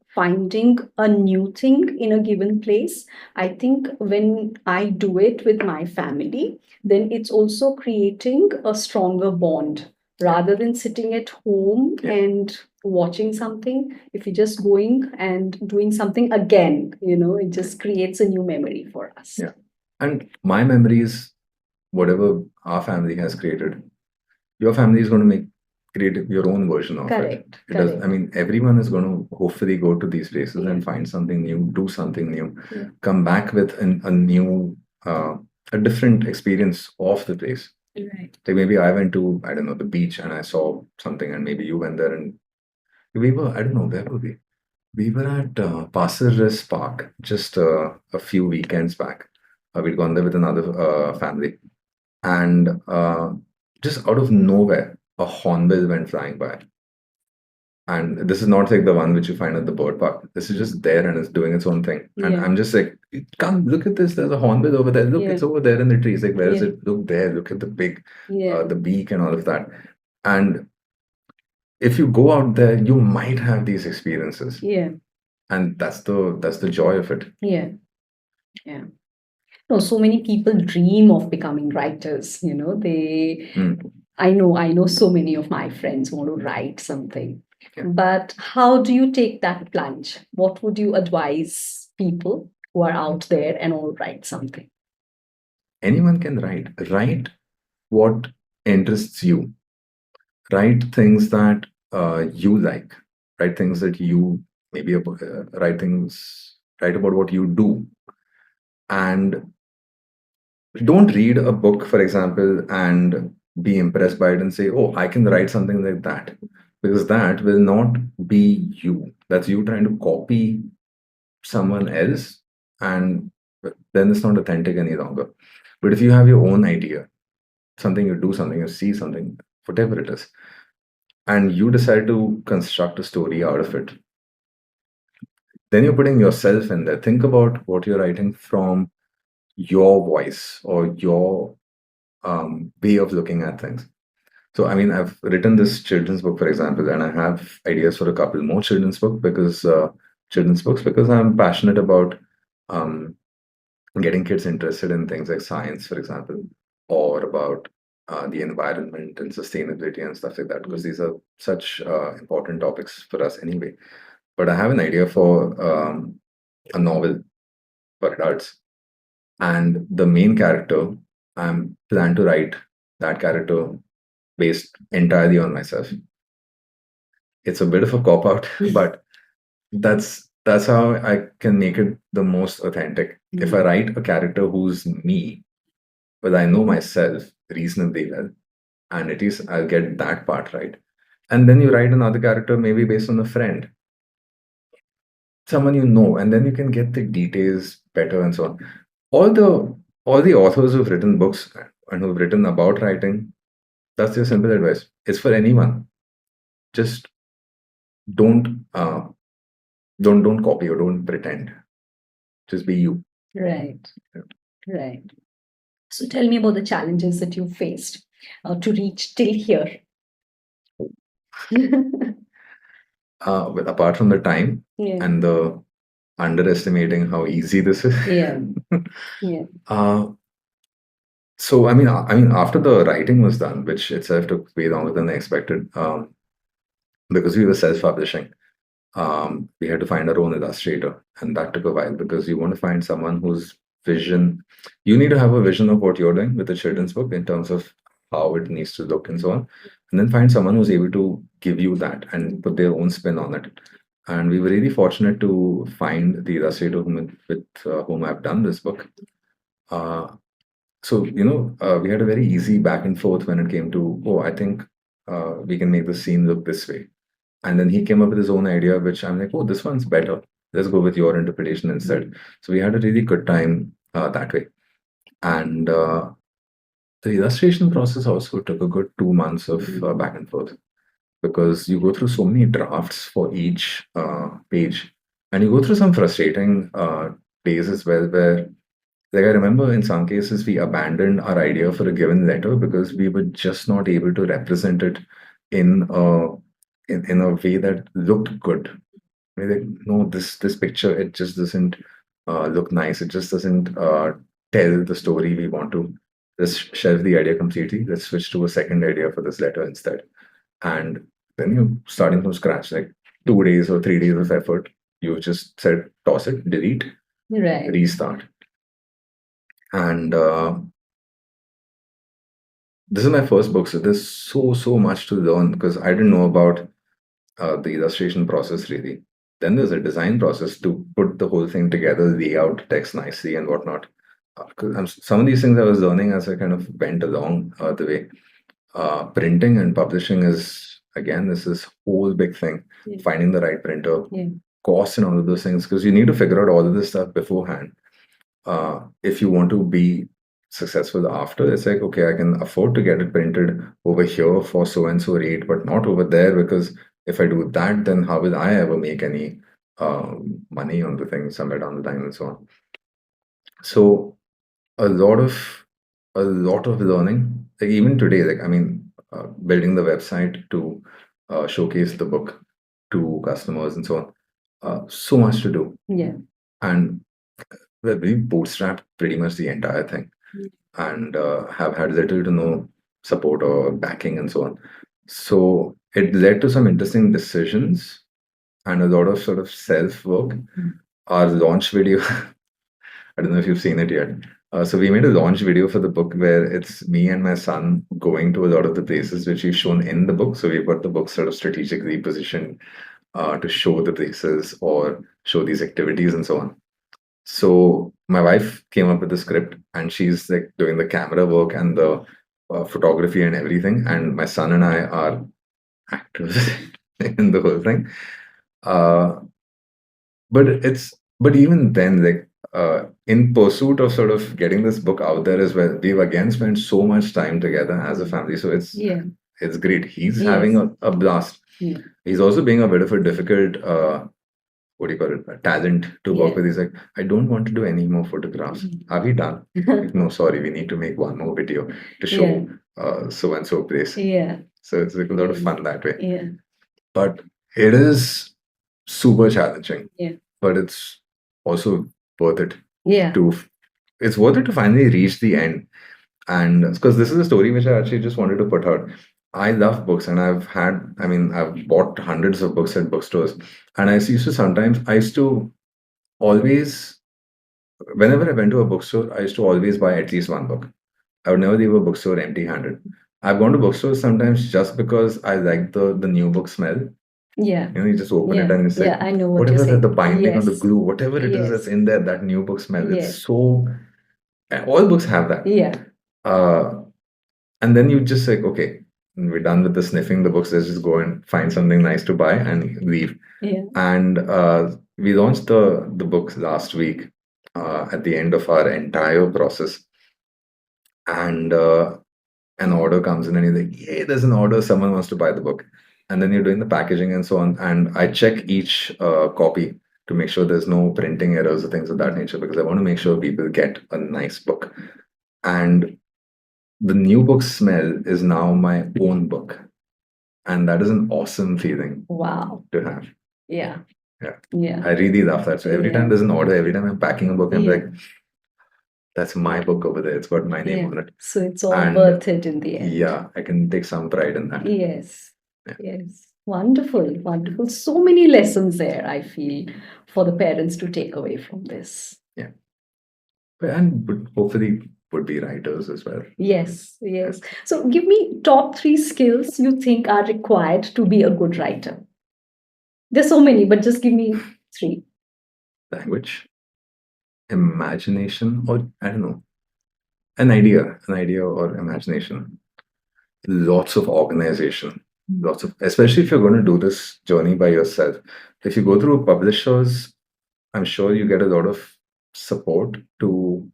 finding a new thing in a given place. I think when I do it with my family, then it's also creating a stronger bond rather than sitting at home and watching something. If you're just going and doing something again, it just creates a new memory for us. Yeah. And my memories, whatever our family has created, your family is going to create your own version of it. It does. I mean, everyone is going to hopefully go to these places and find something new, do something new, come back with a new, a different experience of the place. Right. Like maybe I went to, I don't know, the beach and I saw something, and maybe you went there and we were, I don't know, where were we? We were at Pasir Ris Park just a few weekends back. We'd gone there with another family, and just out of nowhere, a hornbill went flying by. And this is not like the one which you find at the bird park. This is just there and it's doing its own thing. And I'm just like, come look at this. There's a hornbill over there. Look, it's over there in the trees. Like, where is it? Look there. Look at the big, the beak and all of that. And if you go out there, you might have these experiences. Yeah. And that's the joy of it. Yeah. Yeah. No, so many people dream of becoming writers. I know so many of my friends want to write something. But how do you take that plunge? What would you advise people who are out there and want to write something? Anyone can write. Write what interests you. Write things that you like. Write things that you maybe write about what you do. And don't read a book, for example, and be impressed by it and say, oh, I can write something like that. Because that will not be you. That's you trying to copy someone else, and then it's not authentic any longer. But if you have your own idea, something you do, something you see, something, whatever it is, and you decide to construct a story out of it, then you're putting yourself in there. Think about what you're writing from your voice or your way of looking at things. So, I mean, I've written this children's book, for example, and I have ideas for a couple more children's books because I'm passionate about getting kids interested in things like science, for example, or about the environment and sustainability and stuff like that, because these are such important topics for us anyway. But I have an idea for a novel for adults, and the main character, I'm plan to write that character based entirely on myself. It's a bit of a cop out, but that's how I can make it the most authentic. If I write a character who's me, well, I know myself, reasonably well, and at least I'll get that part right. And then you write another character maybe based on a friend, someone you know, and then you can get the details better and so on. All the authors who've written books and who've written about writing, that's your simple advice. It's for anyone. Just don't don't copy or don't pretend. Just be you. Right. Right. So tell me about the challenges that you faced to reach till here. Well, apart from the time Yeah. and the underestimating how easy this is. Yeah. Yeah. So I mean, after the writing was done, which itself took way longer than I expected, because we were self-publishing, we had to find our own illustrator, and that took a while because you want to find someone whose vision, you need to have a vision of what you're doing with the children's book in terms of how it needs to look and so on, and then find someone who's able to give you that and put their own spin on it. And we were really fortunate to find the illustrator with whom I've done this book. Uh, so we had a very easy back and forth when it came to, oh, I think we can make the scene look this way. And then he came up with his own idea, which I'm like, oh, this one's better. Let's go with your interpretation instead. So we had a really good time that way. And the illustration process also took a good 2 months of back and forth because you go through so many drafts for each page. And you go through some frustrating days as well, where, like, I remember in some cases we abandoned our idea for a given letter because we were just not able to represent it in a way that looked good. We're like, no, this picture, it just doesn't look nice. It just doesn't tell the story we want to. Let's shelve the idea completely. Let's switch to a second idea for this letter instead. And then you're starting from scratch, like 2 days or 3 days of effort. You just said, toss it, delete, Right. restart. And this is my first book, so there's so much to learn because I didn't know about the illustration process really. Then there's a design process to put the whole thing together, lay out text nicely and whatnot. Some of these things I was learning as I kind of went along the way. Printing and publishing is, again, this is whole big thing. Yeah. Finding the right printer, Yeah. cost and all of those things, because you need to figure out all of this stuff beforehand. If you want to be successful after, it's like, okay, I can afford to get it printed over here for so and so rate, but not over there, because if I do that, then how will I ever make any money on the thing somewhere down the line and so on. So a lot of learning, like even today, like I mean, building the website to showcase the book to customers and so on. So much to do. Yeah. And we bootstrapped pretty much the entire thing, and have had little to no support or backing and so on. So it led to some interesting decisions and a lot of sort of self work. Our launch video, I don't know if you've seen it yet. So we made a launch video for the book where it's me and my son going to a lot of the places which we've shown in the book. So we've got the book sort of strategically positioned to show the places or show these activities and so on. So my wife came up with the script, and she's like doing the camera work and the photography and everything. And my son and I are actors in the whole thing. But even then, like in pursuit of sort of getting this book out there as well, we've again spent so much time together as a family. So it's great. He's having a blast. Yeah. He's also being a bit of a difficult what do you call it, a talent to work with. He's like, I don't want to do any more photographs. Are we done? Like, no, sorry, we need to make one more video to show so and so place. Yeah. So it's like a lot of fun that way. Yeah. But it is super challenging. Yeah. But it's also worth it. Yeah. It's worth it to finally reach the end. And because this is a story which I actually just wanted to put out. I love books, and I've bought hundreds of books at bookstores. And I used to always, whenever I went to a bookstore, I used to always buy at least one book. I would never leave a bookstore empty-handed. I've gone to bookstores sometimes just because I like the new book smell. Yeah. You just open it and it's like, I know what whatever you're saying. the binding or the Yes. glue, whatever it is that's in there, that new book smell. It's so, all books have that. Yeah. And then you just like, okay, we're done with the sniffing the books. Let's just go and find something nice to buy and leave. Yeah. And we launched the books last week at the end of our entire process. And an order comes in and you're like, hey, there's an order, someone wants to buy the book. And then you're doing the packaging and so on. And I check each copy to make sure there's no printing errors or things of that nature, because I want to make sure people get a nice book. And the new book smell is now my own book. And that is an awesome feeling Wow. to have. Yeah. Yeah. Yeah. I really love that. So every time Yeah. there's an order, every time I'm packing a book, I'm Yeah. like, that's my book over there. It's got my name Yeah. on it. So it's all And worth it in the end. yeah, I can take some pride in that. Yes. Yeah. Yes. Wonderful. Wonderful. So many lessons there, I feel, for the parents to take away from this. Yeah. And hopefully would be writers as well. Yes. Yes. So give me top 3 skills you think are required to be a good writer. There's so many, but just give me 3. Language, imagination, or I don't know, an idea or imagination. Lots of organization, lots of, especially if you're going to do this journey by yourself. If you go through publishers, I'm sure you get a lot of support to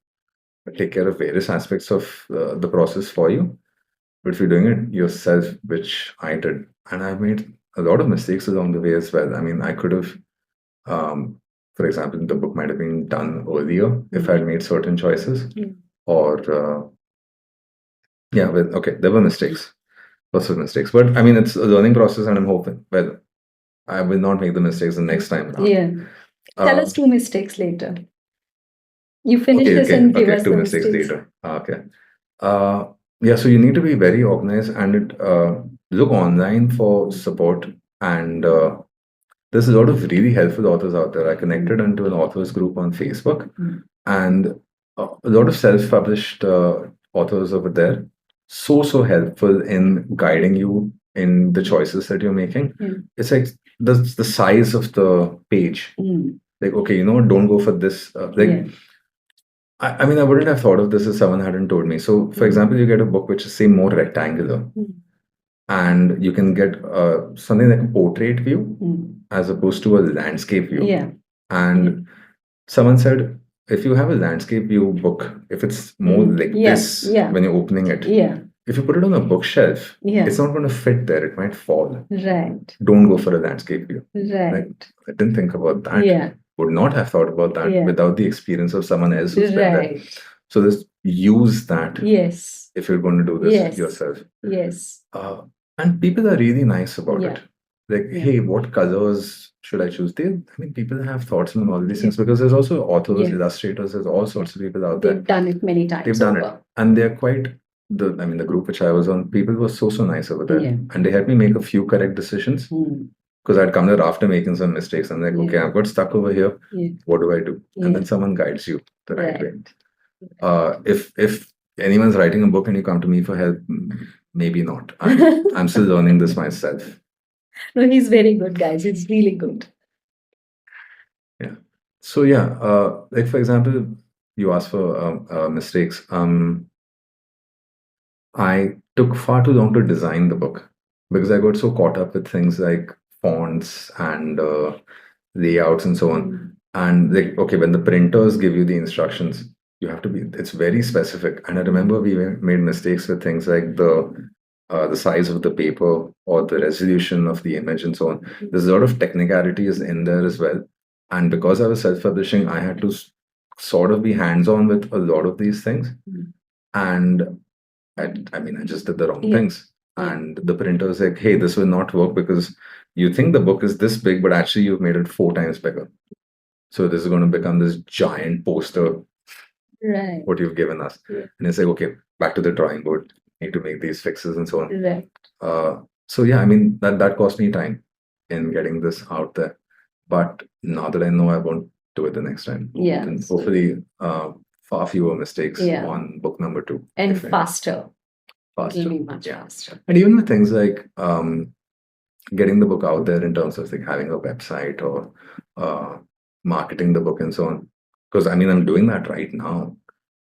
take care of various aspects of the process for you. But if you're doing it yourself, which I did, and I've made a lot of mistakes along the way as well. I mean, I could have, for example, the book might have been done earlier if I'd made certain choices, or yeah, well, okay, there were mistakes, lots of mistakes. But I mean, it's a learning process, and I'm hoping, well, I will not make the mistakes the next time around. Yeah. Tell us 2 mistakes later. You finish Okay, this okay, and give okay. us 2 the mistakes mistakes. later. Okay. Yeah, so you need to be very organized and look online for support. And there's a lot of really helpful authors out there. I connected into an authors group on Facebook, and a lot of self-published authors over there. So helpful in guiding you in the choices that you're making. It's like the size of the page. Like, okay, you know what, don't go for this. I mean, I wouldn't have thought of this if someone hadn't told me. So, for example, you get a book which is, say, more rectangular, and you can get something like a portrait view as opposed to a landscape view. Yeah. And someone said, if you have a landscape view book, if it's more like this when you're opening it, if you put it on a bookshelf, it's not going to fit there. It might fall. Right. Don't go for a landscape view. Right. Like, I didn't think about that. Yeah. Would not have thought about that without the experience of someone else who's been there. Right. So just use that Yes. if you're going to do this yourself. Yes. And people are really nice about Yeah. it. Like, hey, what colors should I choose? I mean, people have thoughts on all these things, because there's also authors, illustrators, there's all sorts of people out there. They've done it many times. They've done it. And they're quite, the group which I was on, people were so nice over there. And they helped me make a few correct decisions. Because I'd come there after making some mistakes. I'm like, okay, I've got stuck over here. What do I do? And then someone guides you the right way. If anyone's writing a book and you come to me for help, maybe not. I'm still learning this myself. No, he's very good, guys. He's really good. Yeah. So yeah, like for example, you asked for mistakes. I took far too long to design the book because I got so caught up with things like fonts and layouts and so on. And like, okay, when the printers give you the instructions, you have to be, it's very specific. And I remember we made mistakes with things like the size of the paper or the resolution of the image and so on. There's a lot of technicalities in there as well. And because I was self-publishing, I had to sort of be hands-on with a lot of these things. And I mean, I just did the wrong things. And the printer was like, hey, this will not work because you think the book is this big, but actually you've made it 4 times bigger. So this is going to become this giant poster, what you've given us. And it's like, okay, back to the drawing board, need to make these fixes and so on. So yeah, I mean, that cost me time in getting this out there. But now that I know, I won't do it the next time. And hopefully far fewer mistakes on book number 2. And faster. Faster. It'll be much faster. And even with things like getting the book out there in terms of like having a website or marketing the book and so on. Because I mean, I'm doing that right now.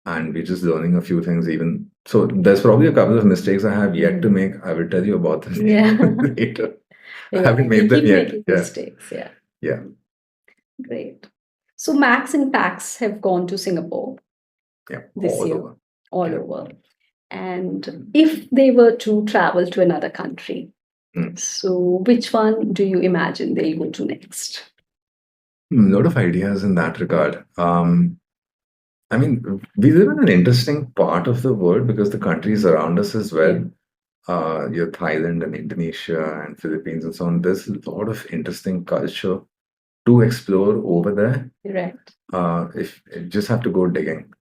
And we're just learning a few things even So there's probably a couple of mistakes I have yet to make. I will tell you about them later. I haven't You made them keep yet. making Yeah. mistakes. Yeah. Yeah. Great. So Max and Pax have gone to Singapore Yeah. this All year, over. all Yeah. over. And if they were to travel to another country, Mm. so which one do you imagine they'll go to next? A lot of ideas in that regard. I mean, we live in an interesting part of the world because the countries around us as well, your Thailand and Indonesia and Philippines and so on, there's a lot of interesting culture to explore over there. Right. If you just have to go digging.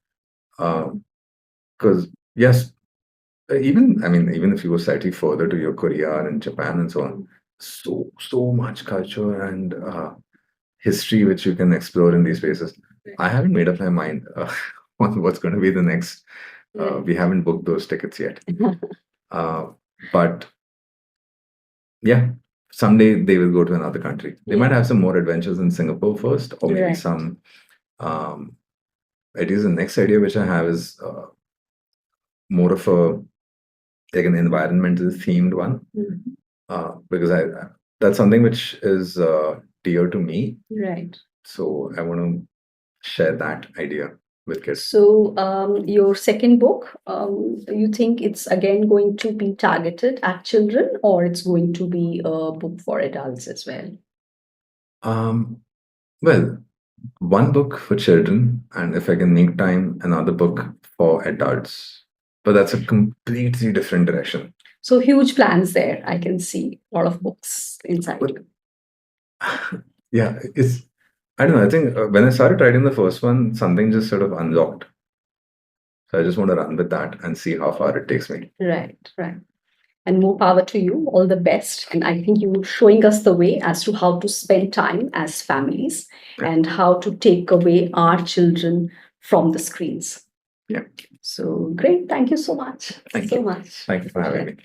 Because yes, even I mean, even if you go slightly further to your Korea and Japan and so on, so much culture and history which you can explore in these places. I haven't made up my mind on what's going to be the next. We haven't booked those tickets yet. But yeah, someday they will go to another country. They might have some more adventures in Singapore first, or maybe Right. some. It is the next idea which I have is more of a like an environmental themed one, because I that's something which is dear to me. Right. So I want to share that idea with kids. So, your second book, you think it's again going to be targeted at children, or it's going to be a book for adults as well? Um, well, one book for children, and if I can make time, another book for adults. But that's a completely different direction. So, huge plans there. I can see a lot of books inside. But yeah, it's I don't know. I think when I started writing the first one, something just sort of unlocked. So I just want to run with that and see how far it takes me. Right, right. And more power to you. All the best. And I think you're showing us the way as to how to spend time as families and how to take away our children from the screens. Yeah. So great. Thank you so much. Thank so you. much. Thank you for having me.